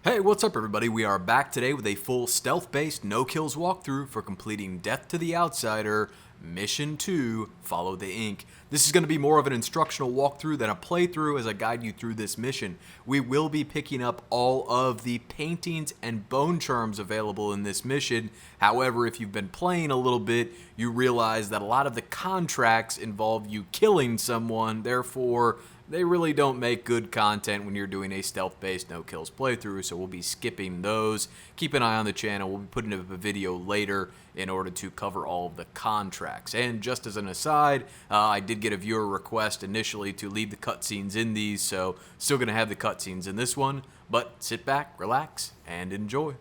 Hey, what's up everybody? We are back today with a full stealth-based no-kills walkthrough for completing Death to the Outsider, Mission 2, Follow the Ink. This is going to be more of an instructional walkthrough than a playthrough as I guide you through this mission. We will be picking up all of the paintings and bone charms available in this mission. However, if you've been playing a little bit, you realize that a lot of the contracts involve you killing someone, therefore they really don't make good content when you're doing a stealth-based no-kills playthrough, so we'll be skipping those. Keep an eye on the channel. We'll be putting up a video later in order to cover all of the contracts. And just as an aside, I did get a viewer request initially to leave the cutscenes in these, so still going to have the cutscenes in this one, but sit back, relax, and enjoy.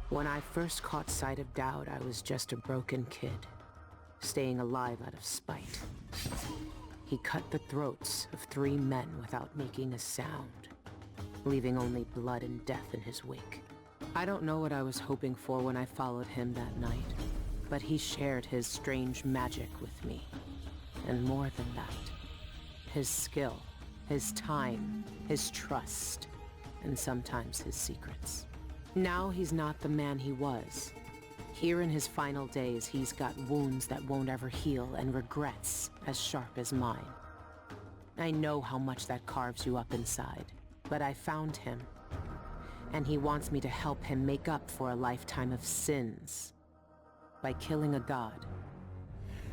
When I first caught sight of Dowd, I was just a broken kid, staying alive out of spite. He cut the throats of 3 men without making a sound, leaving only blood and death in his wake. I don't know what I was hoping for when I followed him that night, but he shared his strange magic with me. And more than that, his skill, his time, his trust, and sometimes his secrets. Now he's not the man he was. Here in his final days, he's got wounds that won't ever heal and regrets as sharp as mine. I know how much that carves you up inside, but I found him, and he wants me to help him make up for a lifetime of sins by killing a god.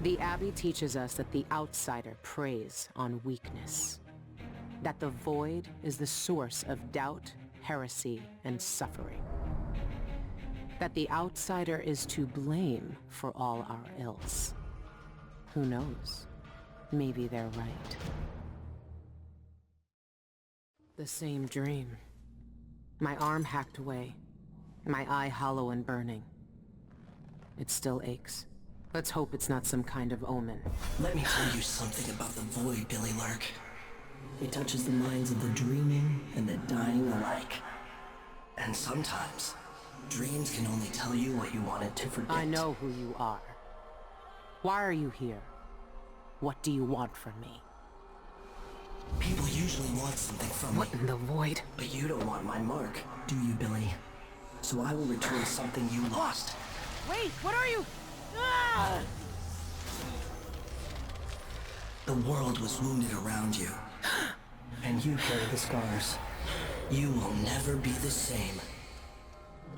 The Abbey teaches us that the outsider preys on weakness, that the void is the source of doubt, heresy, and suffering. That the outsider is to blame for all our ills. Who knows? Maybe they're right. The same dream. My arm hacked away, my eye hollow and burning. It still aches. Let's hope it's not some kind of omen. Let me tell you something about the void, Billy Lark. It touches the minds of the dreaming and the dying alike. And sometimes dreams can only tell you what you wanted to forget. I know who you are. Why are you here? What do you want from me? People usually want something from me. What in the void? But you don't want my mark, do you, Billy? So I will return something you lost. Wait, what are you? Ah! The world was wounded around you. And you carry the scars. You will never be the same.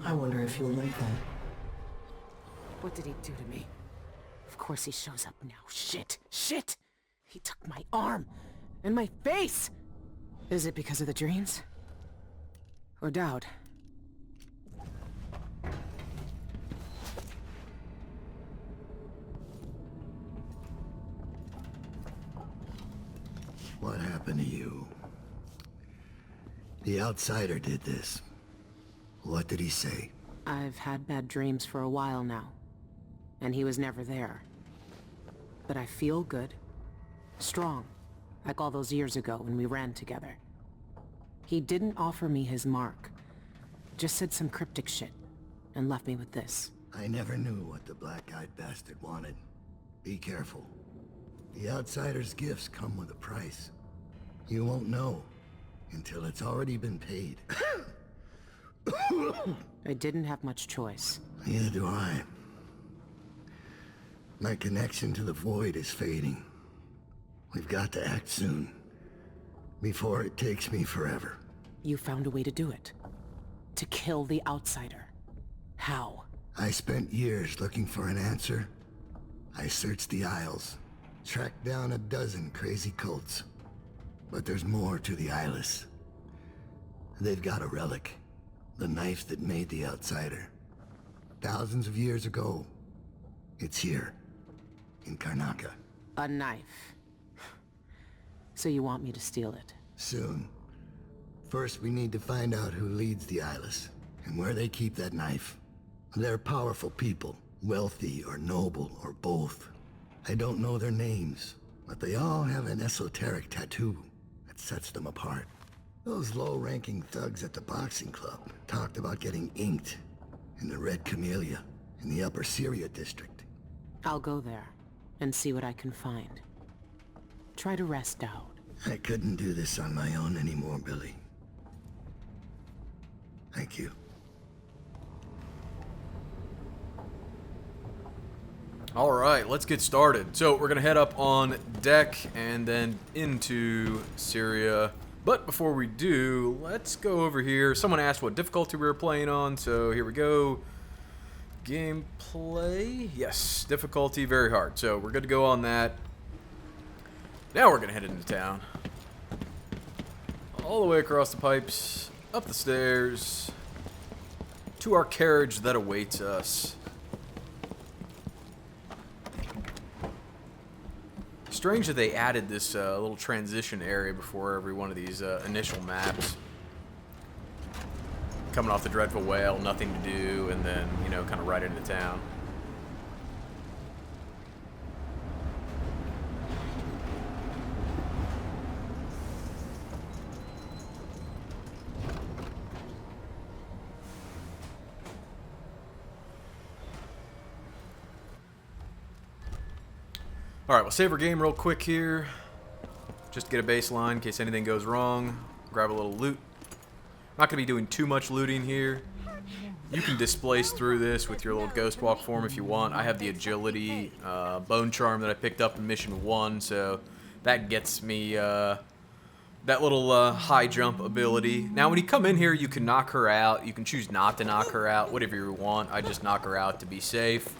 I wonder if you'll like that. What did he do to me? Of course he shows up now. Shit! Shit! He took my arm! And my face! Is it because of the dreams? Or Dowd? What happened to you? The outsider did this. What did he say? I've had bad dreams for a while now, and he was never there. But I feel good. Strong. Like all those years ago when we ran together. He didn't offer me his mark. Just said some cryptic shit, and left me with this. I never knew what the black-eyed bastard wanted. Be careful. The outsider's gifts come with a price. You won't know until it's already been paid. I didn't have much choice. Neither do I. My connection to the void is fading. We've got to act soon, before it takes me forever. You found a way to do it. To kill the outsider. How? I spent years looking for an answer. I searched the Isles, tracked down a dozen crazy cults. But there's more to the Eyeless. They've got a relic. The knife that made the outsider. Thousands of years ago. It's here. In Karnaca. A knife. So you want me to steal it? Soon. First, we need to find out who leads the Eyeless, and where they keep that knife. They're powerful people, wealthy or noble or both. I don't know their names, but they all have an esoteric tattoo that sets them apart. Those low-ranking thugs at the boxing club talked about getting inked in the Red Camellia in the Upper Syria district. I'll go there, and see what I can find. Try to rest Dowd. I couldn't do this on my own anymore, Billy. Thank you. Alright, let's get started. So we're going to head up on deck and then into Syria. But before we do, let's go over here. Someone asked what difficulty we were playing on, so here we go. Gameplay. Yes, difficulty, very hard. So we're good to go on that. Now we're going to head into town. All the way across the pipes, up the stairs, to our carriage that awaits us. Strange that they added this little transition area before every one of these initial maps. Coming off the Dreadful Whale, nothing to do, and then, you know, kind of right into town. Alright, we'll save our game real quick here. Just to get a baseline in case anything goes wrong. Grab a little loot. Not going to be doing too much looting here. You can displace through this with your little ghost walk form if you want. I have the agility bone charm that I picked up in mission 1, so that gets me that little high jump ability. Now when you come in here, you can knock her out. You can choose not to knock her out, whatever you want. I just knock her out to be safe.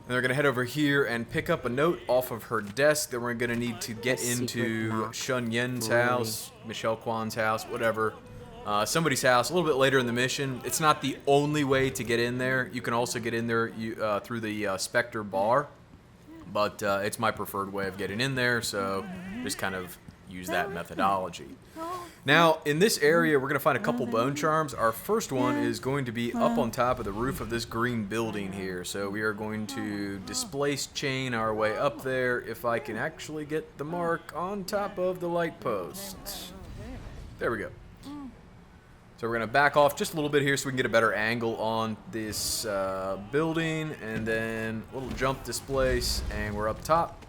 And they're going to head over here and pick up a note off of her desk that we're going to need to get into Shun Yen's house, Michelle Kwan's house, whatever. Somebody's house a little bit later in the mission. It's not the only way to get in there. You can also get in there through the Spectre bar. But it's my preferred way of getting in there, so just kind of use that methodology. Now, in this area, we're going to find a couple bone charms. Our first one is going to be up on top of the roof of this green building here. So we are going to displace chain our way up there if I can actually get the mark on top of the light post. There we go. So we're going to back off just a little bit here so we can get a better angle on this building. And then a little jump displace, and we're up top.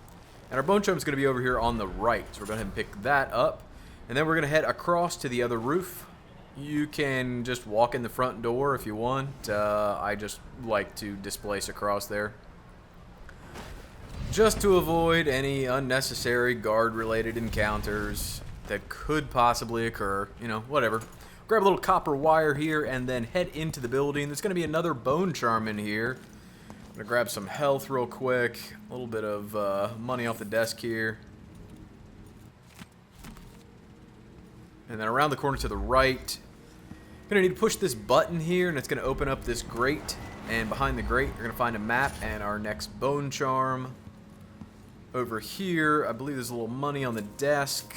And our bone charm is going to be over here on the right. So we're going to pick that up. And then we're going to head across to the other roof. You can just walk in the front door if you want. I just like to displace across there, just to avoid any unnecessary guard-related encounters that could possibly occur. You know, whatever. Grab a little copper wire here and then head into the building. There's going to be another bone charm in here. I'm going to grab some health real quick. A little bit of money off the desk here. And then around the corner to the right, you're going to need to push this button here, and it's going to open up this grate. And behind the grate, you're going to find a map and our next bone charm. Over here, I believe there's a little money on the desk.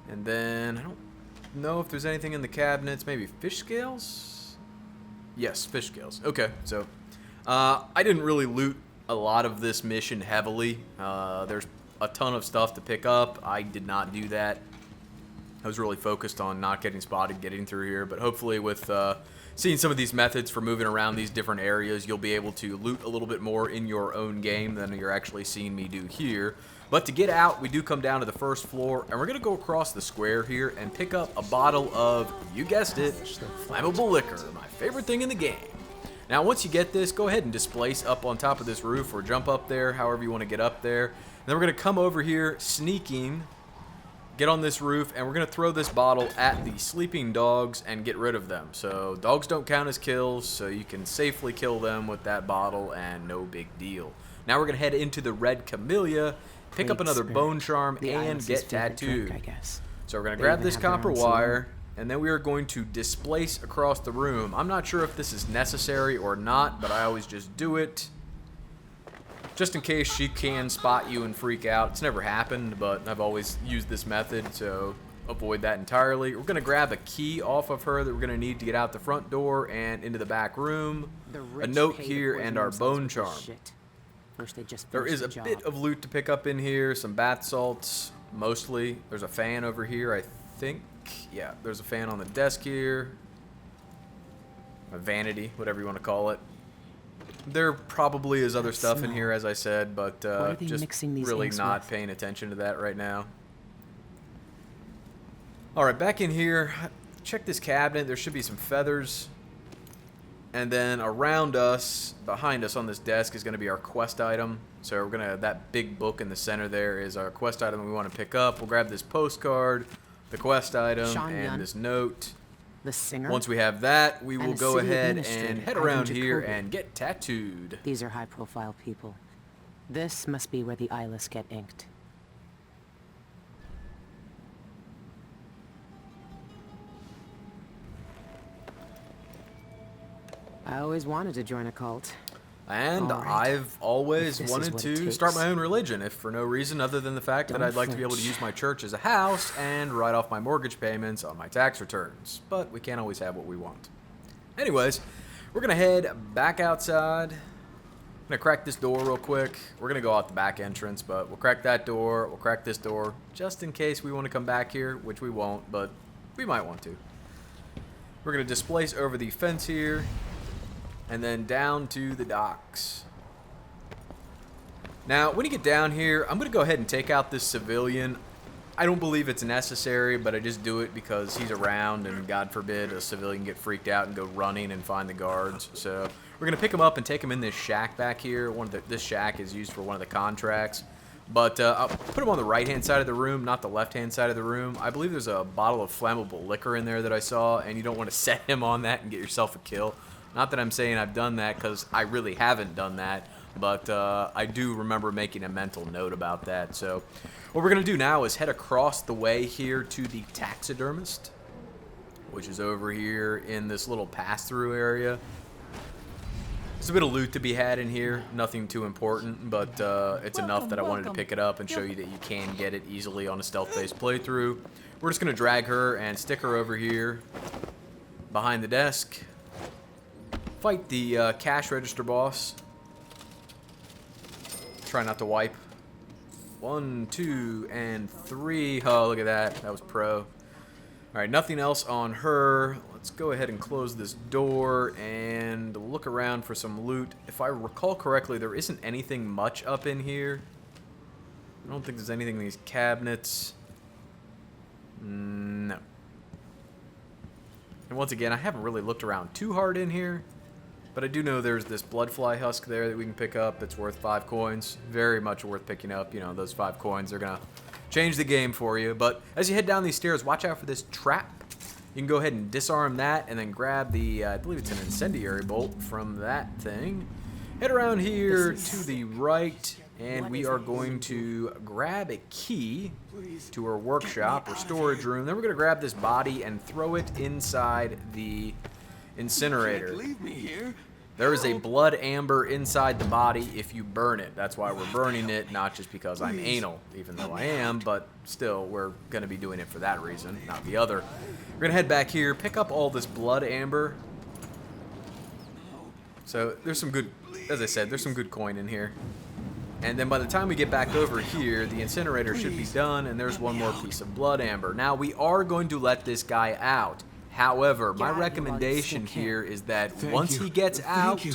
And then, I don't know if there's anything in the cabinets. Maybe fish scales? Yes, fish scales. Okay, so I didn't really loot a lot of this mission heavily. There's a ton of stuff to pick up. I did not do that. I was really focused on not getting spotted getting through here, but hopefully with seeing some of these methods for moving around these different areas, you'll be able to loot a little bit more in your own game than you're actually seeing me do here. But to get out, we do come down to the first floor, and we're going to go across the square here and pick up a bottle of, you guessed it, flammable liquor, my favorite thing in the game. Now, once you get this, go ahead and displace up on top of this roof or jump up there, however you want to get up there. And then we're going to come over here, sneaking, get on this roof, and we're going to throw this bottle at the sleeping dogs and get rid of them. So dogs don't count as kills, so you can safely kill them with that bottle and no big deal. Now we're going to head into the Red Camellia, pick up another bone charm, and get tattooed. So we're going to grab this copper wire, and then we are going to displace across the room. I'm not sure if this is necessary or not, but I always just do it, just in case she can spot you and freak out. It's never happened, but I've always used this method, so avoid that entirely. We're going to grab a key off of her that we're going to need to get out the front door and into the back room. A note here and our bone charm. There is a bit of loot to pick up in here, some bath salts, mostly. There's a fan over here, I think. Yeah, there's a fan on the desk here. A vanity, whatever you want to call it. There probably is other stuff in here, as I said, but just really not paying attention to that right now. Alright, back in here. Check this cabinet. There should be some feathers. And then around us, behind us on this desk, is going to be our quest item. So we're going to, that big book in the center there is our quest item we want to pick up. We'll grab this postcard, the quest item, Sean and Yun, this note. the singer. Once we have that, we will and go city ahead administrator, and head Ivan around here Jacoby. and get tattooed. These are high-profile people. This must be where the eyeless get inked. I always wanted to join a cult. And All right. I've always If this is wanted what it to takes. start my own religion, if for no reason other than the fact that Don't I'd like to be able to flinch. use my church as a house and write off my mortgage payments on my tax returns. But we can't always have what we want. Anyways, we're going to head back outside. I'm going to crack this door real quick. We're going to go out the back entrance, but we'll crack that door. We'll crack this door just in case we want to come back here, which we won't, but we might want to. We're going to displace over the fence here and then down to the docks. Now, when you get down here, I'm going to go ahead and take out this civilian. I don't believe it's necessary, but I just do it because he's around, and God forbid a civilian get freaked out and go running and find the guards. So we're going to pick him up and take him in this shack back here. This shack is used for one of the contracts. But I'll put him on the right-hand side of the room, not the left-hand side of the room. I believe there's a bottle of flammable liquor in there that I saw, and you don't want to set him on that and get yourself a kill. Not that I'm saying I've done that, because I really haven't done that. But I do remember making a mental note about that. So what we're going to do now is head across the way here to the taxidermist, which is over here in this little pass-through area. There's a bit of loot to be had in here. Nothing too important, but it's enough that I wanted to pick it up and show you that you can get it easily on a stealth-based playthrough. We're just going to drag her and stick her over here behind the desk. Fight the cash register boss. Try not to wipe. 1, 2, and 3. Oh, look at that. That was pro. Alright, nothing else on her. Let's go ahead and close this door and look around for some loot. If I recall correctly, there isn't anything much up in here. I don't think there's anything in these cabinets. No. And once again, I haven't really looked around too hard in here. But I do know there's this bloodfly husk there that we can pick up that's worth 5 coins. Very much worth picking up. You know, those 5 coins are going to change the game for you. But as you head down these stairs, watch out for this trap. You can go ahead and disarm that and then grab the, I believe it's an incendiary bolt from that thing. Head around here to the right, and we are going to grab a key to our workshop or storage room. Then we're going to grab this body and throw it inside the incinerator. Leave me here. There is a blood amber inside the body if you burn it. That's why we're burning it, not just because I'm anal, even though I am, but still, we're going to be doing it for that reason, not the other. We're going to head back here, pick up all this blood amber. So there's some good, as I said, there's some good coin in here. And then by the time we get back over here, the incinerator should be done, and there's one more piece of blood amber. Now, we are going to let this guy out. However, my recommendation here is that once he gets out,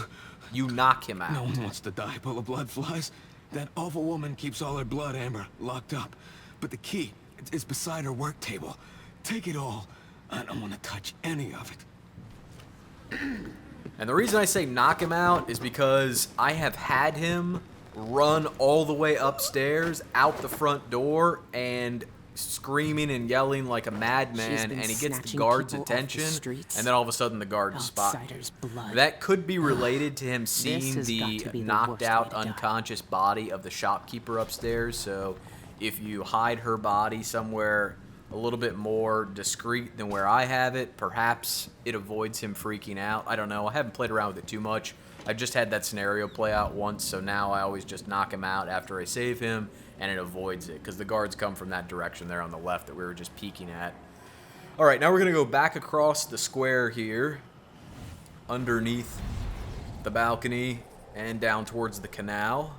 you knock him out. No one wants to die full of blood flies. That awful woman keeps all her blood amber locked up. But the key is beside her work table. Take it all. I don't want to touch any of it. And the reason I say knock him out is because I have had him run all the way upstairs, out the front door, and screaming and yelling like a madman, and he gets the guard's attention, and then all of a sudden the guards spot him. That could be related to him seeing the knocked out, unconscious body of the shopkeeper upstairs. So if you hide her body somewhere a little bit more discreet than where I have it, perhaps it avoids him freaking out. I don't know. I haven't played around with it too much. I just had that scenario play out once, so now I always just knock him out after I save him, and it avoids it, because the guards come from that direction there on the left that we were just peeking at. Alright, now we're going to go back across the square here, underneath the balcony, and down towards the canal.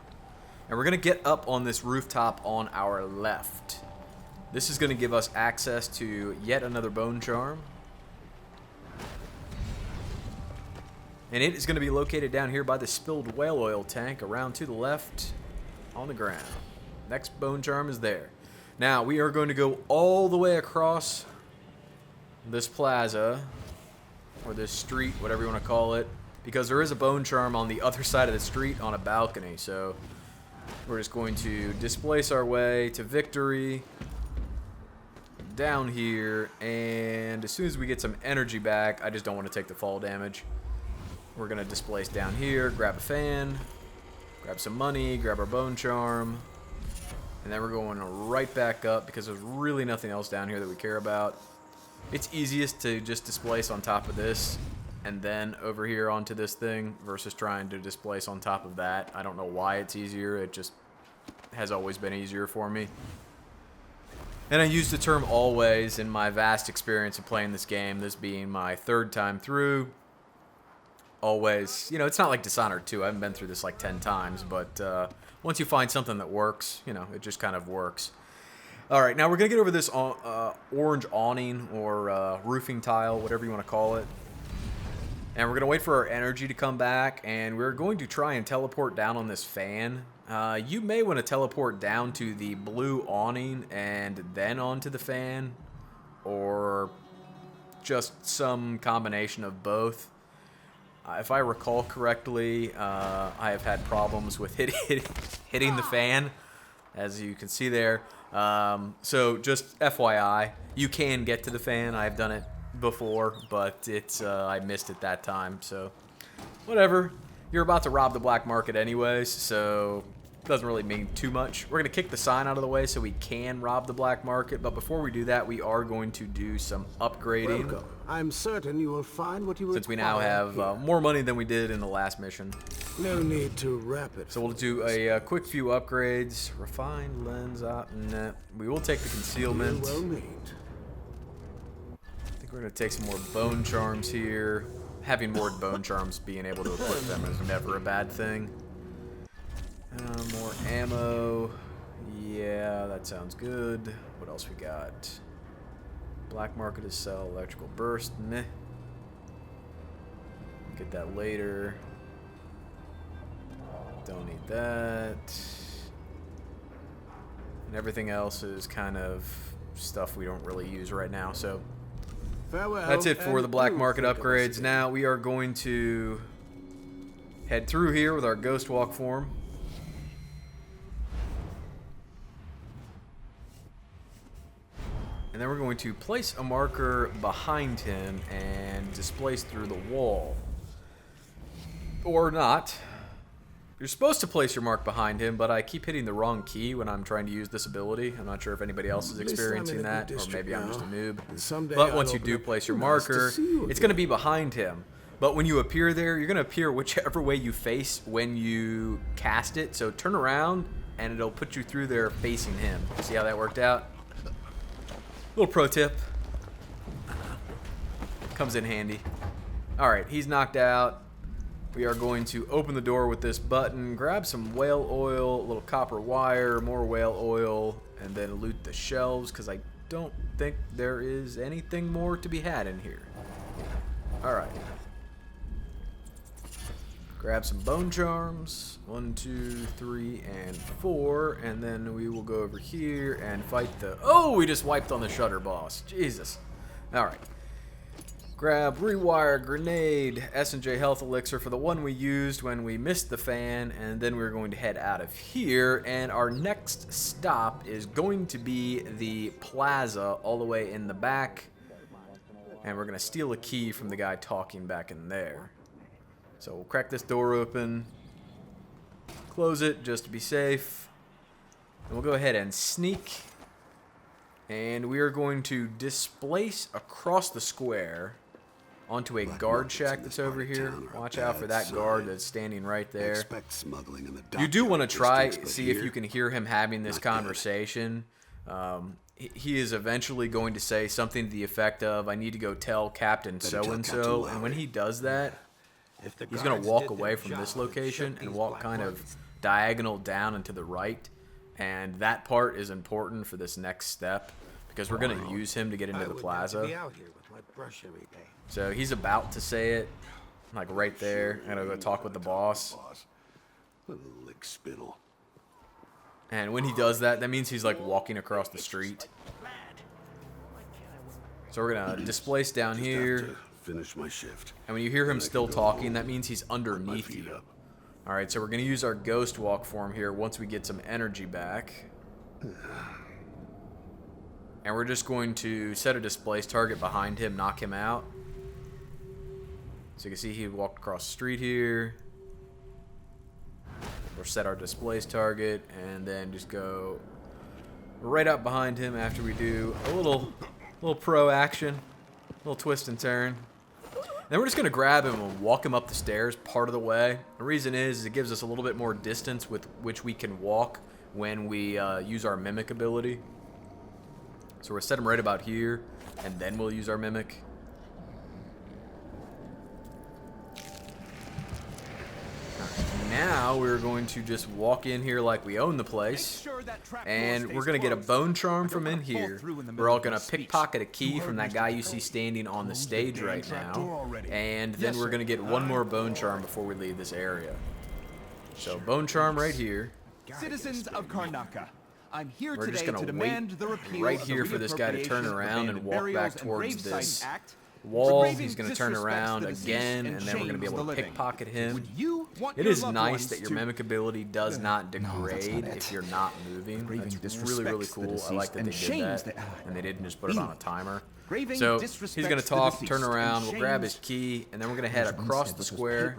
And we're going to get up on this rooftop on our left. This is going to give us access to yet another bone charm. And it is going to be located down here by the spilled whale oil tank, around to the left on the ground. Next bone charm is there. Now, we are going to go all the way across this plaza, or this street, whatever you want to call it, because there is a bone charm on the other side of the street on a balcony. So we're just going to displace our way to victory down here, and as soon as we get some energy back, I just don't want to take the fall damage. We're going to displace down here, grab a fan, grab some money, grab our bone charm, and then we're going right back up because there's really nothing else down here that we care about. It's easiest to just displace on top of this and then over here onto this thing versus trying to displace on top of that. I don't know why it's easier. It just has always been easier for me. And I use the term always in my vast experience of playing this game, this being my third time through. Always, you know, it's not like Dishonored 2. I haven't been through this like 10 times, but once you find something that works, you know, it just kind of works. All right, now we're going to get over this orange awning or roofing tile, whatever you want to call it. And we're going to wait for our energy to come back, and we're going to try and teleport down on this fan. You may want to teleport down to the blue awning and then onto the fan, or just some combination of both. If I recall correctly, I have had problems with hitting the fan, as you can see there. So just FYI, you can get to the fan. I've done it before, but it's I missed it that time, so whatever. You're about to rob the black market anyways, so it doesn't really mean too much. We're going to kick the sign out of the way so we can rob the black market, but before we do that, we are going to do some upgrading. Welcome. I'm certain you will find what you Since we now have more money than we did in the last mission. No need to wrap it. So we'll do a quick few upgrades. Refined lens, nah. We will take the concealment. Well made. I think we're going to take some more bone charms here. Having more bone charms, being able to equip them is never a bad thing. More ammo. Yeah, that sounds good. What else we got? Black market to sell. Electrical burst. Meh. Get that later. Don't need that. And everything else is kind of stuff we don't really use right now. So Farewell, that's it for the black do market think of us upgrades. again. Now we are going to head through here with our ghost walk form. And then we're going to place a marker behind him and displace through the wall. Or not. You're supposed to place your mark behind him, but I keep hitting the wrong key when I'm trying to use this ability. I'm not sure if anybody else is At least I'm experiencing in a that, good or maybe I'm just a district noob. now. Someday But I'll once you open do up- place your Nice to marker, see you it's going to again. be behind him. But when you appear there, you're going to appear whichever way you face when you cast it. So turn around, and it'll put you through there facing him. See how that worked out? Little pro tip. Comes in handy. Alright, he's knocked out. We are going to open the door with this button, grab some whale oil, a little copper wire, more whale oil, and then loot the shelves, because I don't think there is anything more to be had in here. Alright. Grab some bone charms. 1, 2, 3, and 4. And then we will go over here and fight the... Oh, we just wiped on the shutter boss. Jesus. Alright. Grab rewire, grenade, S&J health elixir for the one we used when we missed the fan, and then we're going to head out of here, and our next stop is going to be the plaza all the way in the back, and we're going to steal a key from the guy talking back in there. So we'll crack this door open, close it just to be safe, and we'll go ahead and sneak, and we are going to displace across the square onto a guard shack that's over here. Watch out for that guard that's standing right there. Expect smuggling in the You do want to try, distance, but see if here, you can hear him having this not good. conversation. He is eventually going to say something to the effect of, I need to go tell Captain tell so-and-so. Captain And when Lowry. he does that, If the he's going guards to walk did away their from job this and location shut and these walk black kind of markets, diagonal down and to the right. And that part is important for this next step, because we're going to use him to get into I the wouldn't have to be plaza. out here with my brush every day. So he's about to say it, like right there. I'm going to go talk with the boss. Little lick spittle. And when he does that, that means he's like walking across the street. So we're gonna displace down Just here. have to finish my shift. And when you hear him Then I still can go talking, home that means he's with my underneath feet you. up. Alright, so we're going to use our ghost walk form here once we get some energy back. And we're just going to set a displace target behind him, knock him out. So you can see he walked across the street here. We'll set our displace target and then just go right up behind him after we do a little pro action, a little twist and turn. Then we're just going to grab him and walk him up the stairs part of the way. The reason is it gives us a little bit more distance with which we can walk when we use our mimic ability. So we'll set him right about here, and then we'll use our mimic. Now we're going to just walk in here like we own the place, and we're going to get a bone charm from in here. We're all going to pickpocket a key from that guy you see standing on the stage right now, and then we're going to get one more bone charm before we leave this area. So bone charm right here. Citizens of Karnaca, I'm here We're just today going to to demand wait the repeal right of the here for this guy to turn reappropriation of around and abandoned walk burials back and towards grave this sites act, wall. which He's going to turn disrespects around the deceased again, and then we're going to be shames able the to living. pickpocket him. Would you want It your is loved nice ones that your to- mimic ability does not No, that's degrade not it. if you're not moving. Engraving That's really, really disrespects the cool. I like that they deceased did and shames that, the- and they didn't just put it on a timer. Engraving So he's disrespects going to the talk, deceased turn and around, we'll grab his shames- key, and then we're going to head across the square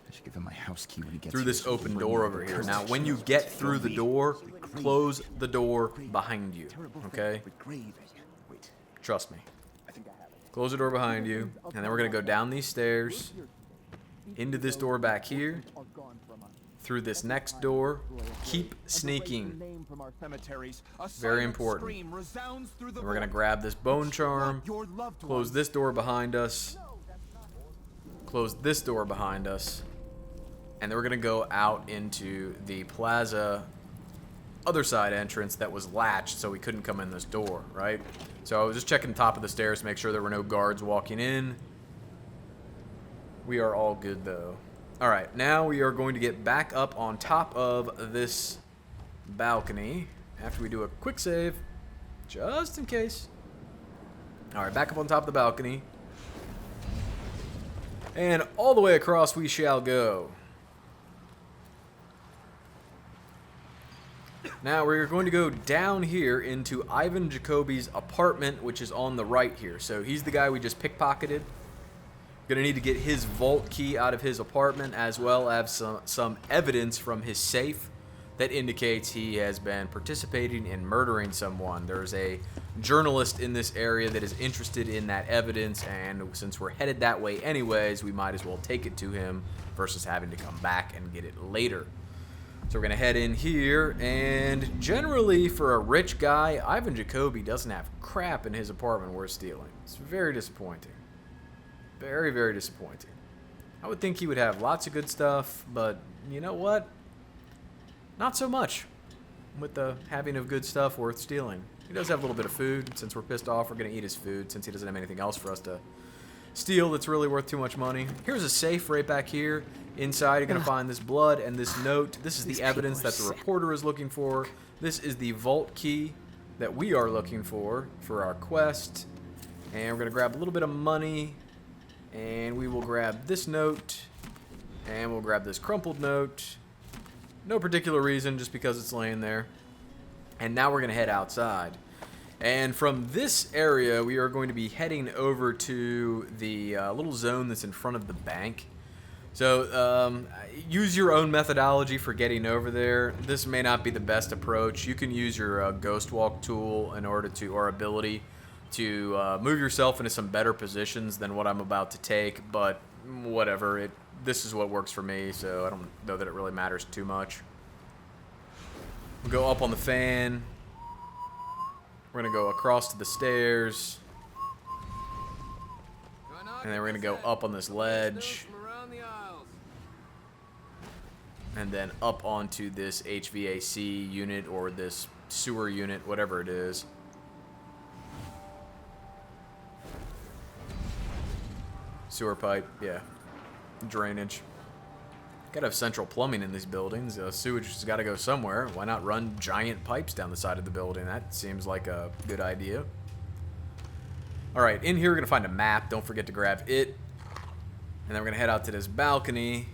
I should give him my house key when he gets through here this so he can open bring door me over the here. curse. Now, when you get through the door, close the door behind you, okay? Trust me. Close the door behind you, and then we're going to go down these stairs, into this door back here, through this next door. Keep sneaking. Very important. And we're going to grab this bone charm, close this door behind us, close this door behind us, and then we're going to go out into the plaza other side entrance that was latched, so we couldn't come in this door, right? So I was just checking the top of the stairs to make sure there were no guards walking in. We are all good, though. All right, now we are going to get back up on top of this balcony after we do a quick save, just in case. All right, back up on top of the balcony. And all the way across we shall go. Now we're going to go down here into Ivan Jacoby's apartment, which is on the right here. So he's the guy we just pickpocketed. Gonna need to get his vault key out of his apartment, as well as some evidence from his safe that indicates he has been participating in murdering someone. There's a journalist in this area that is interested in that evidence, and since we're headed that way anyways, we might as well take it to him versus having to come back and get it later. So we're going to head in here, and generally for a rich guy, Ivan Jacoby doesn't have crap in his apartment worth stealing. It's very disappointing. Very, very disappointing. I would think he would have lots of good stuff, but you know what? Not so much with the having of good stuff worth stealing. He does have a little bit of food. Since we're pissed off, we're going to eat his food since he doesn't have anything else for us to steal that's really worth too much money. Here's a safe right back here. Inside, you're going to find this blood and this note. This is the evidence that the reporter is looking for. This is the vault key that we are looking for our quest. And we're going to grab a little bit of money. And we will grab this note. And we'll grab this crumpled note. No particular reason, just because it's laying there. And now we're going to head outside. And from this area, we are going to be heading over to the little zone that's in front of the bank. So use your own methodology for getting over there. This may not be the best approach. You can use your ghost walk tool in order to, or ability, to move yourself into some better positions than what I'm about to take. But whatever, this is what works for me, so I don't know that it really matters too much. We'll go up on the fan. We're going to go across to the stairs. And then we're going to go up on this ledge. And then up onto this HVAC unit or this sewer unit, whatever it is. Sewer pipe, yeah. Drainage. Gotta have central plumbing in these buildings. Sewage has gotta go somewhere. Why not run giant pipes down the side of the building? That seems like a good idea. Alright, in here we're going to find a map. Don't forget to grab it. And then we're going to head out to this balcony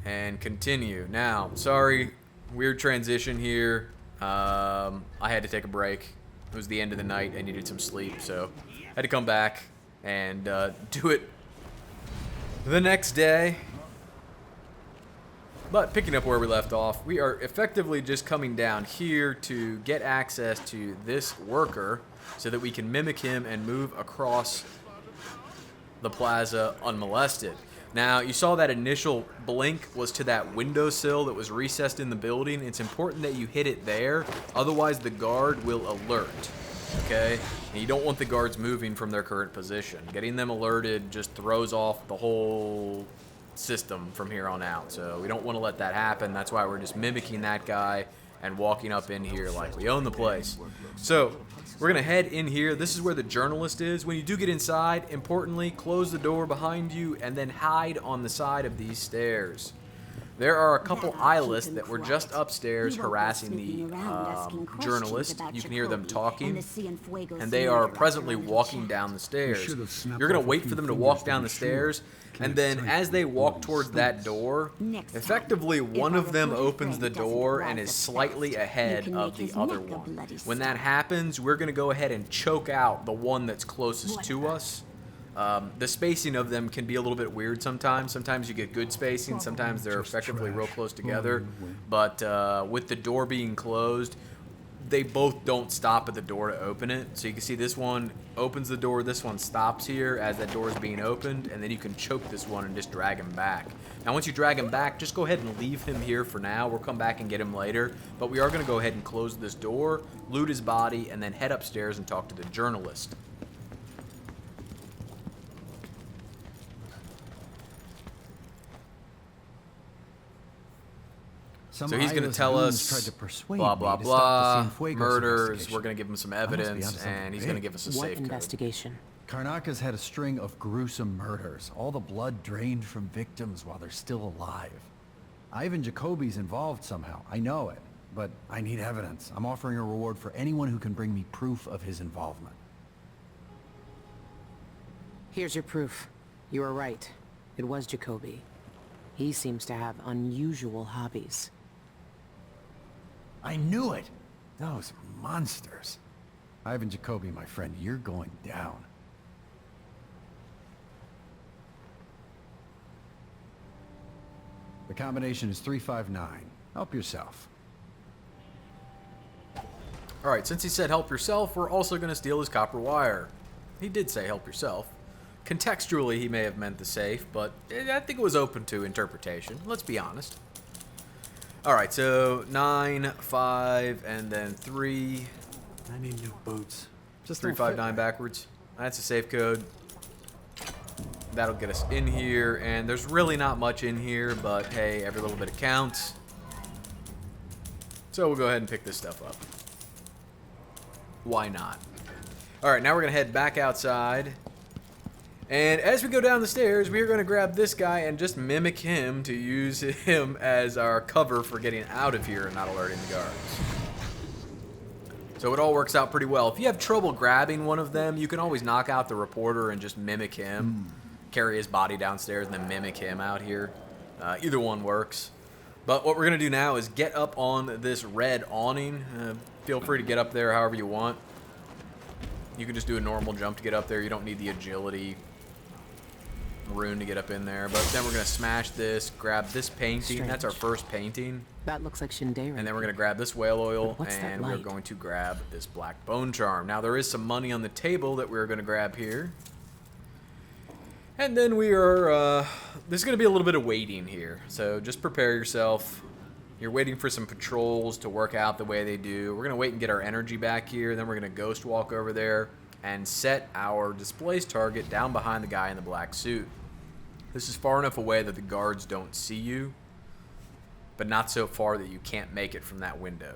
and continue. Now, sorry, weird transition here. I had to take a break. It was the end of the night. I needed some sleep, so I had to come back and do it the next day. But picking up where we left off, we are effectively just coming down here to get access to this worker so that we can mimic him and move across the plaza unmolested. Now, you saw that initial blink was to that windowsill that was recessed in the building. It's important that you hit it there, otherwise the guard will alert, okay? And you don't want the guards moving from their current position. Getting them alerted just throws off the whole system from here on out, so we don't want to let that happen. That's why we're just mimicking that guy and walking up in here like we own the place. So we're gonna head in here. This is where the journalist is. When you do get inside, importantly, close the door behind you and then hide on the side of these stairs. There are a couple eyelists that were just upstairs harassing the journalist. You can hear them talking, and they are presently walking down the stairs. You're going to wait for them to walk down the stairs, and then as they walk towards that door, effectively one of them opens the door and is slightly ahead of the other one. When that happens, we're going to go ahead and choke out the one that's closest to us. The spacing of them can be a little bit weird sometimes. Sometimes you get good spacing, sometimes they're effectively real close together. But with the door being closed, they both don't stop at the door to open it. So you can see this one opens the door, this one stops here as that door is being opened, and then you can choke this one and just drag him back. Now once you drag him back, just go ahead and leave him here for now. We'll come back and get him later. But we are going to go ahead and close this door, loot his body, and then head upstairs and talk to the journalist. So he's going to tell us blah, blah, blah, murders, we're going to give him some evidence, and he's going to give us a safe code. Investigation? Karnaka's had a string of gruesome murders, all the blood drained from victims while they're still alive. Ivan Jacoby's involved somehow, I know it, but I need evidence. I'm offering a reward for anyone who can bring me proof of his involvement. Here's your proof. You were right. It was Jacoby. He seems to have unusual hobbies. I knew it! Those monsters. Ivan Jacoby, my friend, you're going down. The combination is 359. Help yourself. Alright, since he said help yourself, we're also going to steal his copper wire. He did say help yourself. Contextually, he may have meant the safe, but I think it was open to interpretation. Let's be honest. Alright, so 9, 5, and then 3. I need new boots. Just 359 backwards. That's a safe code. That'll get us in here, and there's really not much in here, but hey, every little bit counts. So we'll go ahead and pick this stuff up. Why not? Alright, now we're going to head back outside. And as we go down the stairs, we are going to grab this guy and just mimic him to use him as our cover for getting out of here and not alerting the guards. So it all works out pretty well. If you have trouble grabbing one of them, you can always knock out the reporter and just mimic him. Carry his body downstairs and then mimic him out here. Either one works. But what we're going to do now is get up on this red awning. Feel free to get up there however you want. You can just do a normal jump to get up there. You don't need the agility rune to get up in there. But then we're going to smash this, grab this painting. Strange. That's our first painting. That looks like Shinderu. And then we're going to grab this whale oil, What's that and we're light? going to grab this black bone charm. Now, there is some money on the table that we're going to grab here. And then we are, there's going to be a little bit of waiting here. So just prepare yourself. You're waiting for some patrols to work out the way they do. We're going to wait and get our energy back here. Then we're going to ghost walk over there and set our displaced target down behind the guy in the black suit. This is far enough away that the guards don't see you, but not so far that you can't make it from that window.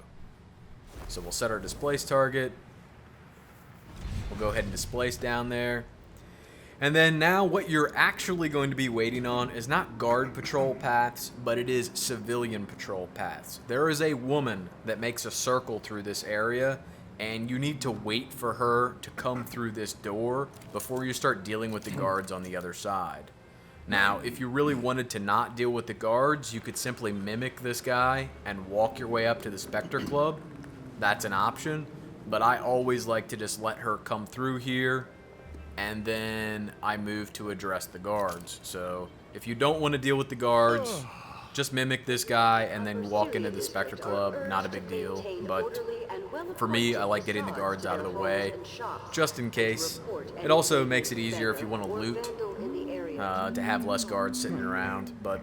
So we'll set our displaced target. We'll go ahead and displace down there. And then now what you're actually going to be waiting on is not guard patrol paths, but it is civilian patrol paths. There is a woman that makes a circle through this area and you need to wait for her to come through this door before you start dealing with the guards on the other side. Now, if you really wanted to not deal with the guards, you could simply mimic this guy and walk your way up to the Spectre Club. That's an option, but I always like to just let her come through here, and then I move to address the guards. So, if you don't want to deal with the guards, just mimic this guy and then walk into the Spectre Club. Not a big deal, but for me, I like getting the guards out of the way, just in case. It also makes it easier if you want to loot, to have less guards sitting around. But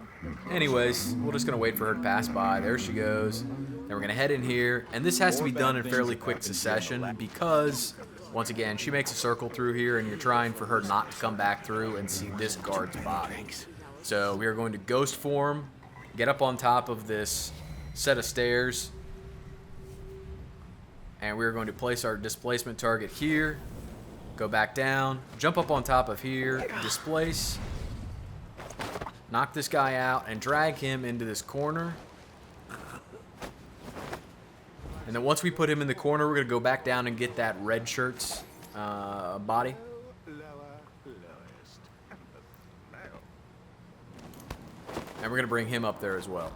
anyways, we're just going to wait for her to pass by. There she goes. Then we're going to head in here, and this has to be done in fairly quick succession because, once again, she makes a circle through here, and you're trying for her not to come back through and see this guard's body. So we are going to ghost form, get up on top of this set of stairs, and we're going to place our displacement target here, go back down, jump up on top of here, displace, knock this guy out, and drag him into this corner. And then once we put him in the corner, we're going to go back down and get that red shirt's body. And we're going to bring him up there as well.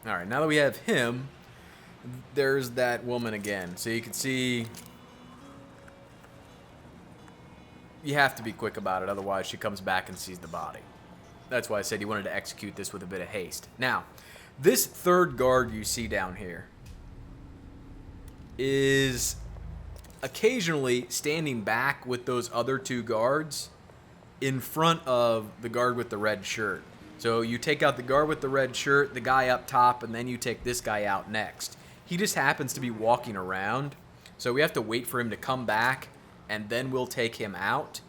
Alright, now that we have him, there's that woman again. So you can see, you have to be quick about it, otherwise she comes back and sees the body. That's why I said you wanted to execute this with a bit of haste. Now, this third guard you see down here is occasionally standing back with those other two guards in front of the guard with the red shirt. So you take out the guard with the red shirt, the guy up top, and then you take this guy out next. He just happens to be walking around, so we have to wait for him to come back, and then we'll take him out.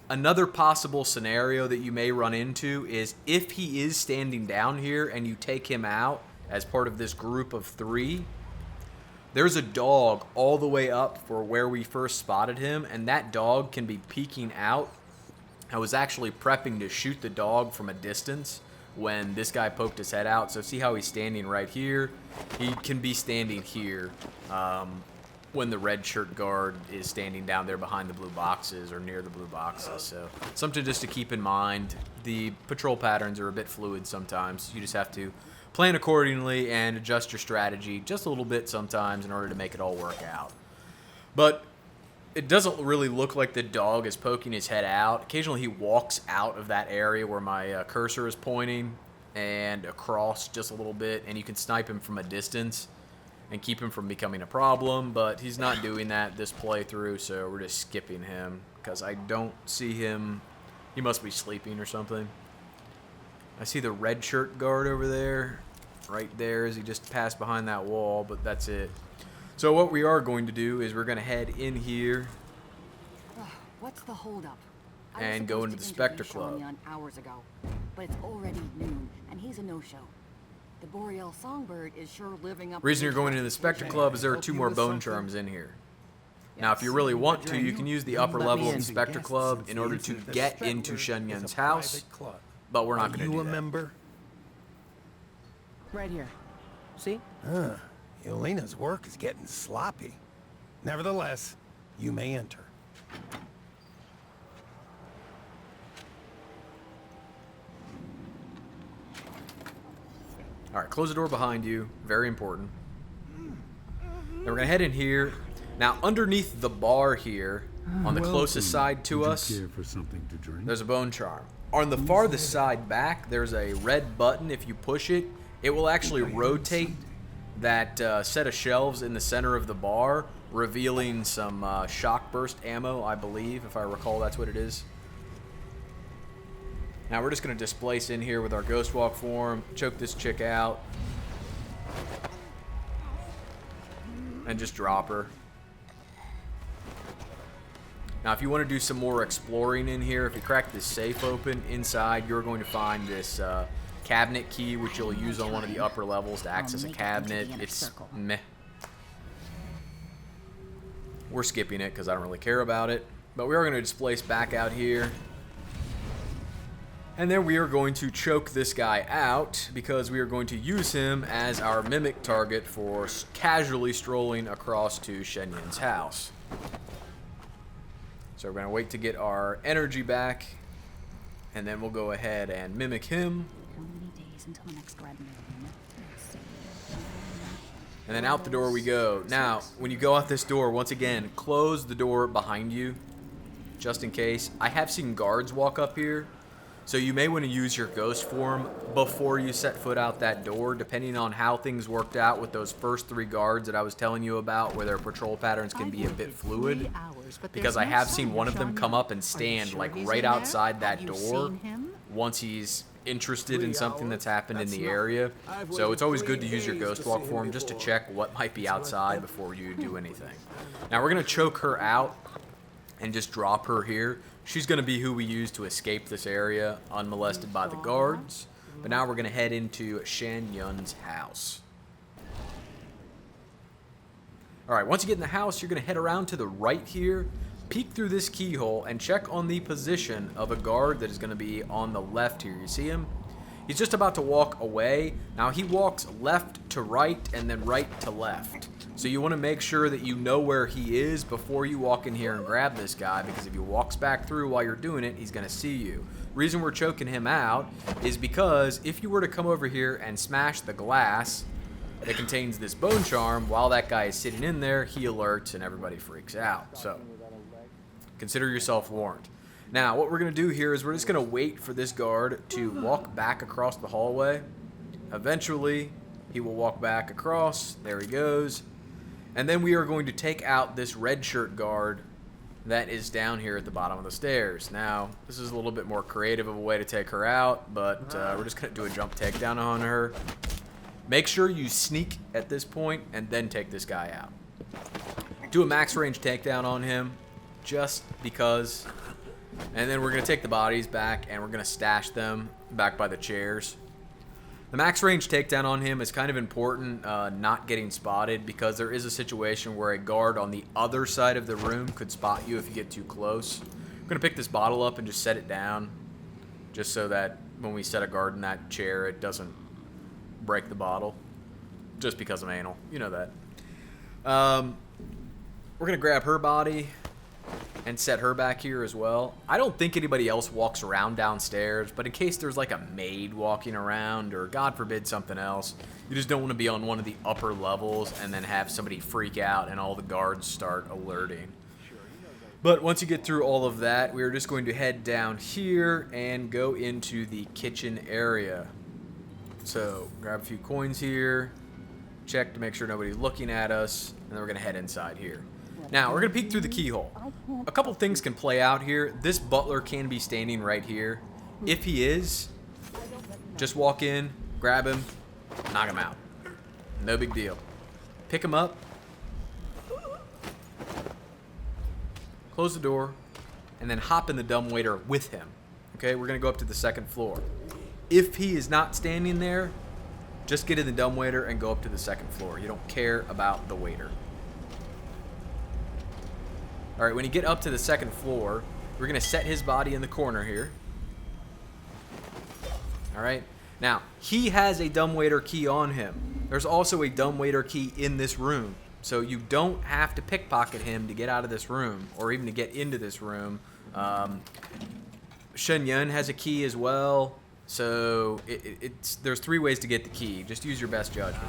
Another possible scenario that you may run into is if he is standing down here and you take him out as part of this group of 3, there's a dog all the way up for where we first spotted him, and that dog can be peeking out. I was actually prepping to shoot the dog from a distance when this guy poked his head out. So see how he's standing right here? He can be standing here when the red shirt guard is standing down there behind the blue boxes or near the blue boxes. So something just to keep in mind. The patrol patterns are a bit fluid sometimes. You just have to plan accordingly and adjust your strategy just a little bit sometimes in order to make it all work out. But it doesn't really look like the dog is poking his head out. Occasionally he walks out of that area where my cursor is pointing and across just a little bit, and you can snipe him from a distance and keep him from becoming a problem, but he's not doing that this playthrough, so we're just skipping him because I don't see him. He must be sleeping or something. I see the red shirt guard over there, right there as he just passed behind that wall, but that's it. So what we are going to do is we're going to head in here What's the holdup? and go into the Spectre Club. Hours ago, but it's already noon, and he's a no-show. The Boreal Songbird is sure living up. Reason you're going into the Spectre Club is there are 2 more bone charms in here. Now, if you really want to, you can use the upper level of the Spectre Club in order to get into Shen Yun's house, but we're not going to do that. You a member? Right here. See? Yelena's work is getting sloppy. Nevertheless, you may enter. All right, close the door behind you. Very important. Then we're going to head in here. Now, underneath the bar here, on the closest side to us, For something to drink? there's a bone charm. On the farthest side back, there's a red button. If you push it, it will actually rotate that set of shelves in the center of the bar, revealing some shock burst ammo, I believe, if I recall that's what it is. Now we're just going to displace in here with our ghost walk form, choke this chick out, and just drop her. Now if you want to do some more exploring in here, if you crack this safe open, inside you're going to find this cabinet key, which you'll use on one of the upper levels to access a cabinet. It's meh. We're skipping it because I don't really care about it. But we are going to displace back out here. And then we are going to choke this guy out because we are going to use him as our mimic target for casually strolling across to Shenyun's house. So we're going to wait to get our energy back, and then we'll go ahead and mimic him. How many days until the next red moon? And then out the door we go. Now, when you go out this door, once again, close the door behind you, just in case. I have seen guards walk up here, so you may want to use your ghost form before you set foot out that door, depending on how things worked out with those first 3 guards that I was telling you about, where their patrol patterns can be a bit fluid. Because I have seen one of them come up and stand like right outside that door once he's interested in something that's happened in the area. So it's always good to use your ghost walk form just to check what might be outside before you do anything. Now we're going to choke her out and just drop her here. She's going to be who we use to escape this area unmolested by the guards. But now we're going to head into Shan Yun's house. Alright, once you get in the house, you're going to head around to the right here, peek through this keyhole, and check on the position of a guard that is going to be on the left here. You see him? He's just about to walk away. Now he walks left to right and then right to left. So you want to make sure that you know where he is before you walk in here and grab this guy, because if he walks back through while you're doing it, he's going to see you. Reason we're choking him out is because if you were to come over here and smash the glass that contains this bone charm while that guy is sitting in there, he alerts and everybody freaks out. So consider yourself warned. Now what we're going to do here is we're just going to wait for this guard to walk back across the hallway. Eventually he will walk back across. There he goes. And then we are going to take out this red shirt guard that is down here at the bottom of the stairs. Now, this is a little bit more creative of a way to take her out, but we're just going to do a jump takedown on her. Make sure you sneak at this point and then take this guy out. Do a max range takedown on him, just because. And then we're going to take the bodies back and we're going to stash them back by the chairs. The max range takedown on him is kind of important, not getting spotted, because there is a situation where a guard on the other side of the room could spot you if you get too close. I'm going to pick this bottle up and just set it down, just so that when we set a guard in that chair, it doesn't break the bottle, just because I'm anal. You know that. We're going to grab her body and set her back here as well. I don't think anybody else walks around downstairs, but in case there's like a maid walking around, or God forbid something else, you just don't want to be on one of the upper levels and then have somebody freak out and all the guards start alerting. But once you get through all of that, we are just going to head down here and go into the kitchen area. So grab a few coins here, check to make sure nobody's looking at us, and then we're going to head inside here. Now, we're going to peek through the keyhole. A couple things can play out here. This butler can be standing right here. If he is, just walk in, grab him, knock him out. No big deal. Pick him up, close the door, and then hop in the dumbwaiter with him. Okay, we're going to go up to the second floor. If he is not standing there, just get in the dumbwaiter and go up to the second floor. You don't care about the waiter. Alright, when you get up to the second floor, we're going to set his body in the corner here. Alright, now, he has a dumbwaiter key on him. There's also a dumbwaiter key in this room. So you don't have to pickpocket him to get out of this room, or even to get into this room. Shen Yun has a key as well. So there's 3 ways to get the key. Just use your best judgment.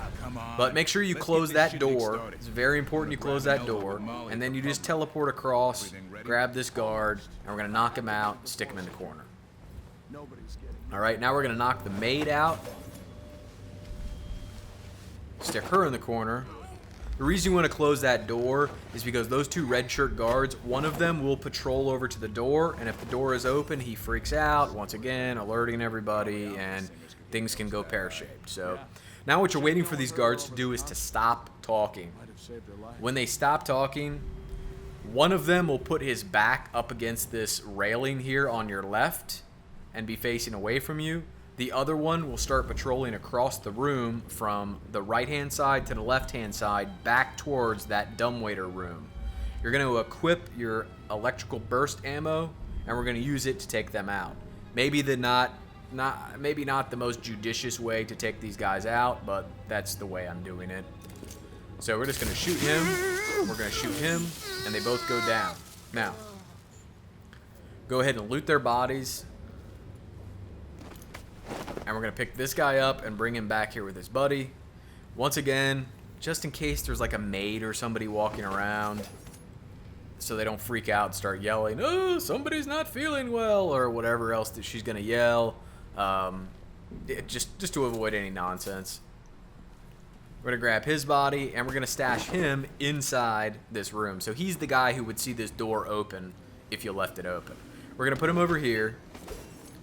But make sure you close that door. It's very important you close that door. And then you just teleport across, grab this guard, and we're going to knock him out, stick him in the corner. Alright, now we're going to knock the maid out. Stick her in the corner. The reason you want to close that door is because those 2 red shirt guards, one of them will patrol over to the door, and if the door is open, he freaks out, once again, alerting everybody, and things can go pear-shaped. So now what you're waiting for these guards to do is to stop talking. When they stop talking, one of them will put his back up against this railing here on your left and be facing away from you. The other one will start patrolling across the room from the right-hand side to the left-hand side back towards that dumbwaiter room. You're going to equip your electrical burst ammo, and we're going to use it to take them out. Maybe maybe not the most judicious way to take these guys out, but that's the way I'm doing it. So we're just gonna shoot him. We're gonna shoot him, and they both go down. Now, go ahead and loot their bodies. And we're going to pick this guy up and bring him back here with his buddy. Once again, just in case there's like a maid or somebody walking around, so they don't freak out and start yelling, "Oh, somebody's not feeling well," or whatever else that she's going to yell. Just to avoid any nonsense. We're going to grab his body, and we're going to stash him inside this room. So he's the guy who would see this door open if you left it open. We're going to put him over here.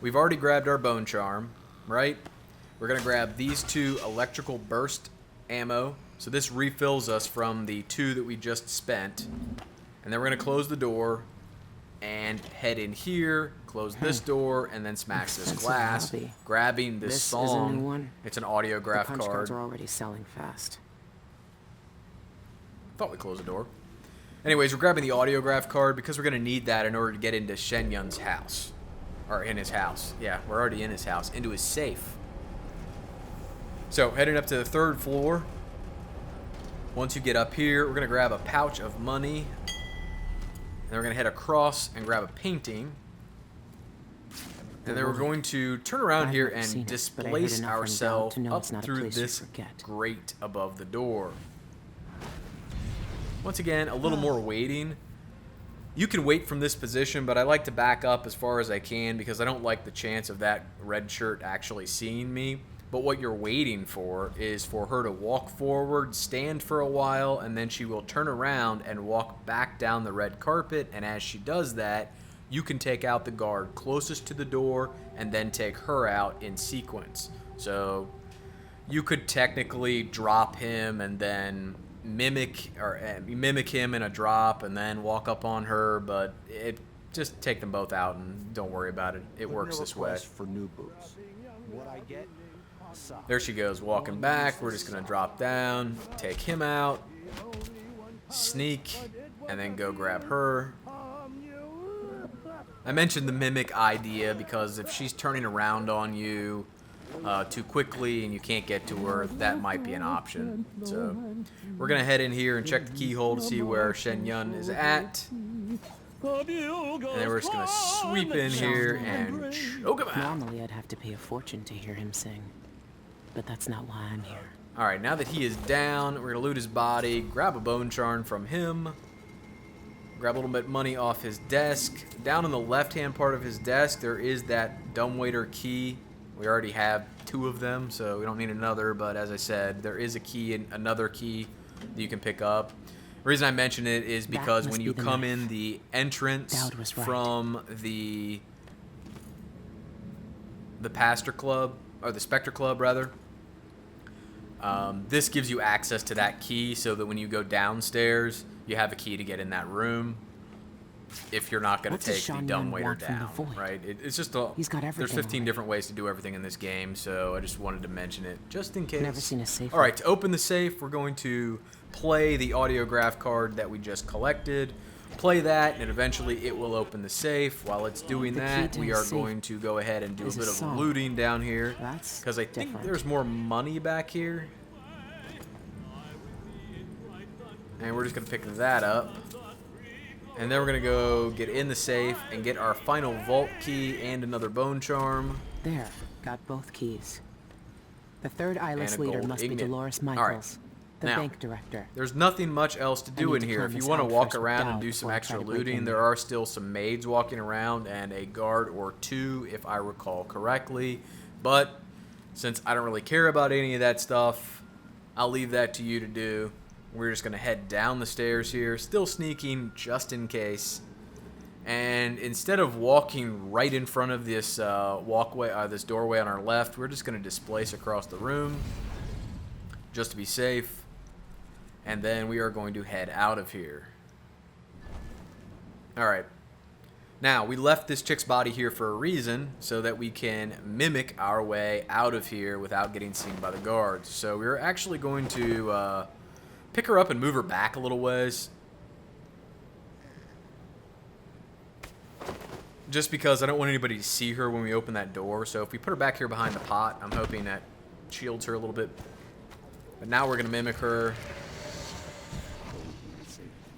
We've already grabbed our bone charm, right? We're going to grab these 2 electrical burst ammo. So this refills us from the 2 that we just spent. And then we're going to close the door and head in here, close this door, and then smash this glass, grabbing this song. Is a new one? It's an audiograph the punch card. cards are already selling fast. Thought we closed the door. Anyways, we're grabbing the audiograph card because we're going to need that in order to get into Shen Yun's house. Or in his house. Yeah, we're already in his house. Into his safe. So, heading up to the 3rd floor. Once you get up here, we're going to grab a pouch of money. And then we're going to head across and grab a painting. And then we're going to turn around here and displace ourselves up through this grate above the door. Once again, a little more waiting. You can wait from this position, but I like to back up as far as I can because I don't like the chance of that red shirt actually seeing me. But what you're waiting for is for her to walk forward, stand for a while, and then she will turn around and walk back down the red carpet. And as she does that, you can take out the guard closest to the door and then take her out in sequence. So you could technically drop him and then mimic him in a drop and then walk up on her, but just take them both out and don't worry about it. It works this way. For new boots. What I get? There she goes, walking back. We're just gonna drop down, take him out, sneak, and then go grab her. I mentioned the mimic idea because if she's turning around on you too quickly and you can't get to her, that might be an option. So we're gonna head in here and check the keyhole to see where Shen Yun is at. And then we're just gonna sweep in here and choke him out. Normally I'd have to pay a fortune to hear him sing, but that's not why I'm here. Alright, now that he is down, we're gonna loot his body, grab a bone charm from him, grab a little bit of money off his desk. Down on the left-hand part of his desk, there is that dumbwaiter key. We already have 2 of them, so we don't need another, but as I said, there is a key and another key that you can pick up. The reason I mention it is because when you come in the entrance from the Pastor Club, or the Spectre Club, rather, this gives you access to that key so that when you go downstairs, you have a key to get in that room. If you're not going to take the dumbwaiter down, right? It's just there's 15 different ways to do everything in this game, so I just wanted to mention it just in case. Never seen a safe. All right, to open the safe, we're going to play the audiograph card that we just collected. Play that, and eventually it will open the safe. While it's doing that, we are going to go ahead and do a bit of looting down here because I think there's more money back here. And we're just going to pick that up. And then we're going to go get in the safe and get our final vault key and another bone charm. There, got both keys. The 3rd eyeless leader must be Dolores Michaels, the bank director. There's nothing much else to do in here. If you want to walk around and do some extra looting, there are still some maids walking around and a guard or 2, if I recall correctly. But since I don't really care about any of that stuff, I'll leave that to you to do. We're just going to head down the stairs here, still sneaking just in case. And instead of walking right in front of this this doorway on our left, we're just going to displace across the room just to be safe. And then we are going to head out of here. Alright. Now, we left this chick's body here for a reason, so that we can mimic our way out of here without getting seen by the guards. So we're actually going to pick her up and move her back a little ways. just because I don't want anybody to see her when we open that door. So if we put her back here behind the pot, I'm hoping that shields her a little bit. But now we're going to mimic her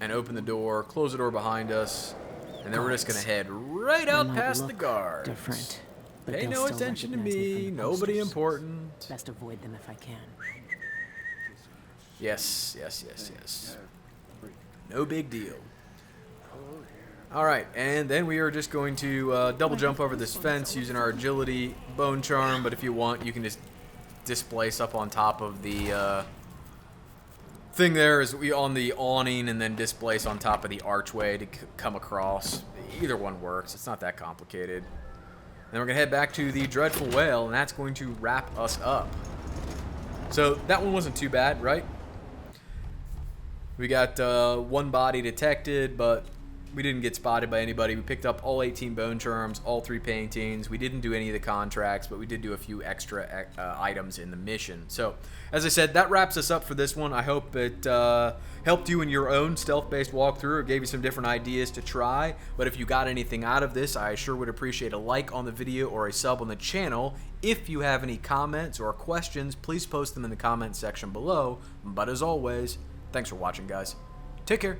and open the door, close the door behind us, and then we're just going to head right out past the guards. Different, but Pay they'll no still attention to recognize me, from the nobody posters. important. Best avoid them if I can. Yes, yes, yes, yes. No big deal. Alright, and then we are just going to double jump over this fence using our agility bone charm, but if you want, you can just displace up on top of the thing there is we on the awning and then displace on top of the archway to come across. Either one works. It's not that complicated. Then we're going to head back to the Dreadful Whale, and that's going to wrap us up. So that one wasn't too bad, right? We got one body detected, but we didn't get spotted by anybody. We picked up all 18 bone charms, all 3 paintings. We didn't do any of the contracts, but we did do a few extra items in the mission. So, as I said, that wraps us up for this one. I hope it helped you in your own stealth-based walkthrough or gave you some different ideas to try. But if you got anything out of this, I sure would appreciate a like on the video or a sub on the channel. If you have any comments or questions, please post them in the comment section below. But as always, thanks for watching, guys. Take care.